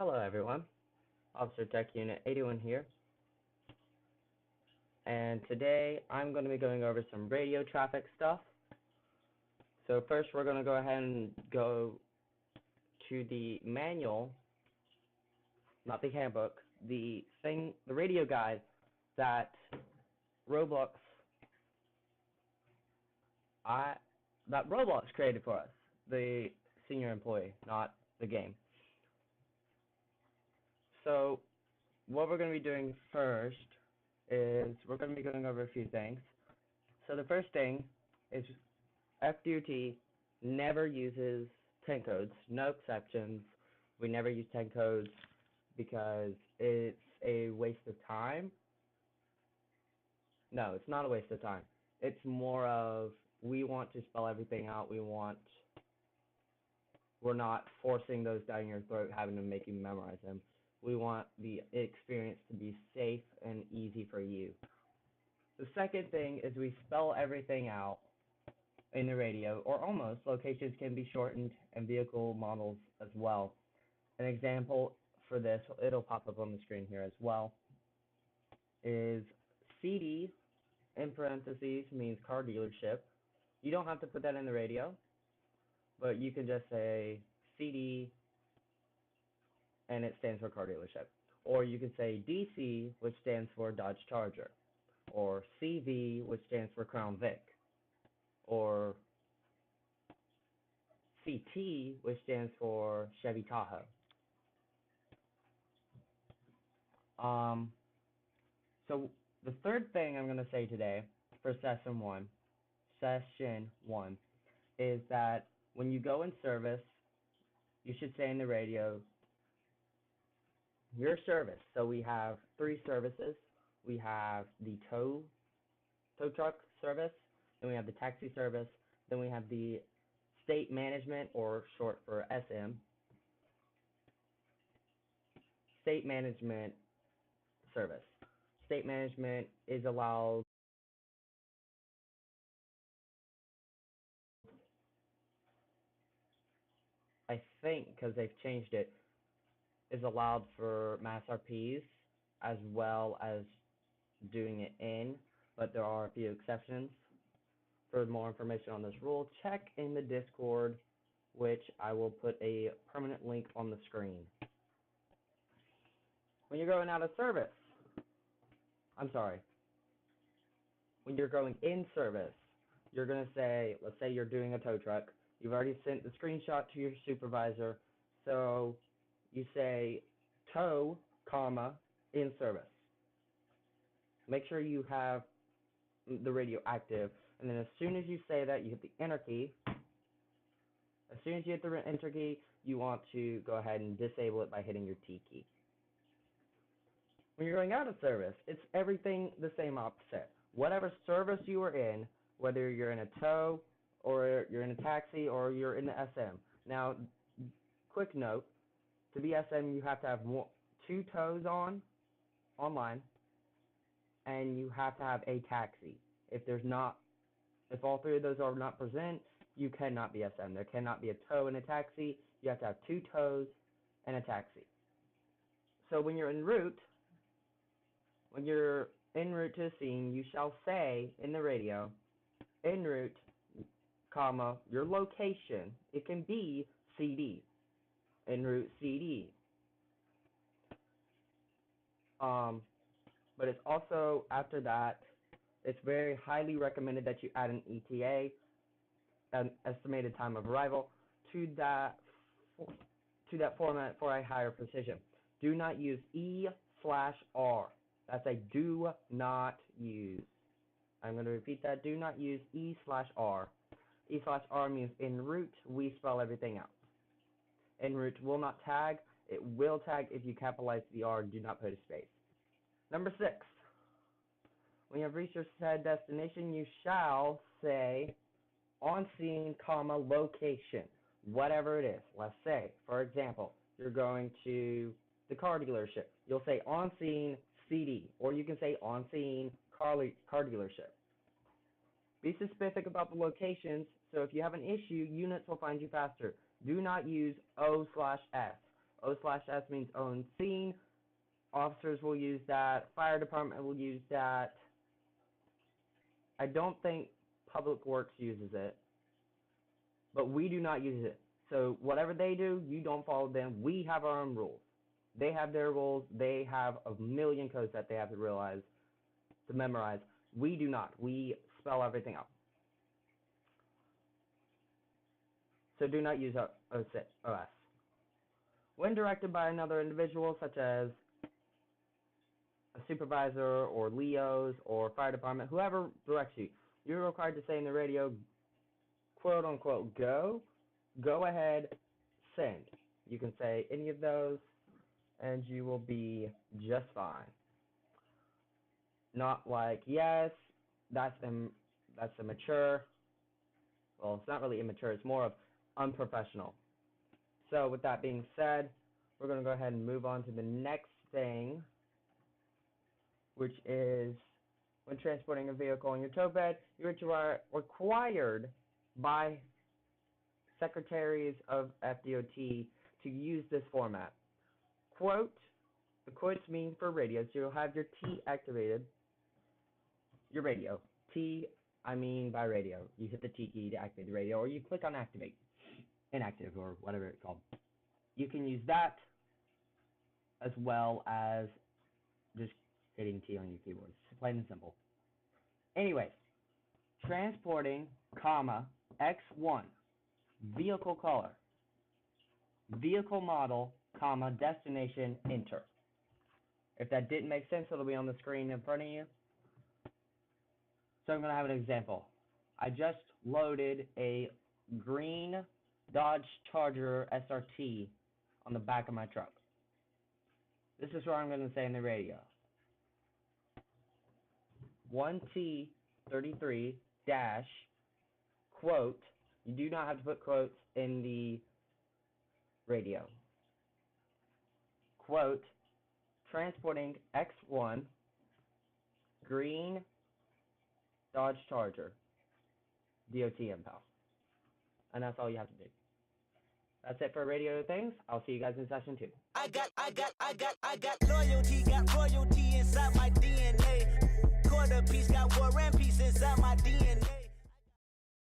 Hello everyone, Officer Tech Unit 81 here, and today I'm going to be going over some radio traffic stuff. So first we're going to go ahead and go to the manual, not the handbook, the radio guide that Roblox, Roblox created for us, the senior employee, not the game. So what we're going to be doing first is we're going to be going over a few things. So the first thing is FDOT never uses 10 codes, no exceptions. We never use 10 codes because it's a waste of time. No, it's not a waste of time. It's more of we want to spell everything out. We're not forcing those down your throat, having to make you memorize them. We want the experience to be safe and easy for you. The second thing is we spell everything out in the radio, or almost. Locations can be shortened and vehicle models as well. An example for this, it'll pop up on the screen here as well, is CD in parentheses means car dealership. You don't have to put that in the radio, but you can just say CD and it stands for car dealership. Or you can say DC, which stands for Dodge Charger, or CV, which stands for Crown Vic, or CT, which stands for Chevy Tahoe. So the third thing I'm going to say today for session one, is that when you go in service, you should say in the radio, your service. So we have 3 services. We have the tow truck service, then we have the taxi service, then we have the state management, or short for SM. State management service. State management is allowed I think because they've changed it, is allowed for mass RPs as well as doing it in, but there are a few exceptions. For more information on this rule, check in the Discord, which I will put a permanent link on the screen. When you're going out of service, when you're going in service, you're going to say, let's say you're doing a tow truck. You've already sent the screenshot to your supervisor, so you say tow, comma, in service. Make sure you have the radio active, and then as soon as you say that, you hit the enter key. As soon as you hit the enter key, you want to go ahead and disable it by hitting your T key. When you're going out of service, it's everything the same opposite. Whatever service you are in, whether you're in a tow, or you're in a taxi, or you're in the SM. Now, quick note, to be SM, you have to have 2 tows online, and you have to have a taxi. If all 3 of those are not present, you cannot be SM. There cannot be a tow and a taxi. You have to have 2 tows and a taxi. So when you're en route to a scene, you shall say in the radio, en route, comma, your location. It can be CD, en route CD. But it's also, after that, it's very highly recommended that you add an ETA, an estimated time of arrival, to that format for a higher precision. Do not use E/R. That's a do not use. I'm going to repeat that. Do not use E/R. E/R means en route. We spell everything out. En route will not tag. It will tag if you capitalize the R and do not put a space. Number 6. When you have reached your said destination, you shall say on scene, comma, location, whatever it is. Let's say, for example, you're going to the car dealership. You'll say on scene CD, or you can say on scene car dealership. Be specific about the locations, so if you have an issue, units will find you faster. Do not use O/S. O/S means own scene. Officers will use that. Fire department will use that. I don't think Public Works uses it, but we do not use it. So whatever they do, you don't follow them. We have our own rules. They have their rules. They have a million codes that they have to memorize. We do not. We spell everything out. So do not use OS. When directed by another individual, such as a supervisor or Leos or fire department, whoever directs you, you're required to say in the radio, quote unquote, go ahead, send. You can say any of those and you will be just fine. Not like, yes, that's immature. Well, it's not really immature, it's more of unprofessional. So with that being said, we're going to go ahead and move on to the next thing, which is when transporting a vehicle in your tow bed, you are required by secretaries of FDOT to use this format. Quote, the quotes mean for radio, so you'll have your T activated, your radio. T, I mean by radio. You hit the T key to activate the radio, or you click on activate, inactive, or whatever it's called. You can use that as well as just hitting T on your keyboard. It's plain and simple. Anyways, transporting, comma, X1, vehicle color, vehicle model, comma, destination, enter. If that didn't make sense, it'll be on the screen in front of you. So I'm going to have an example. I just loaded a green Dodge Charger SRT on the back of my truck. This is what I'm going to say in the radio. 1T33 dash, quote, you do not have to put quotes in the radio. Quote, transporting X1 green Dodge Charger, DOT impound. And that's all you have to do. That's it for radio things. I'll see you guys in session 2. I got loyalty, got royalty inside my DNA. Quarter piece, got war and peace inside my DNA.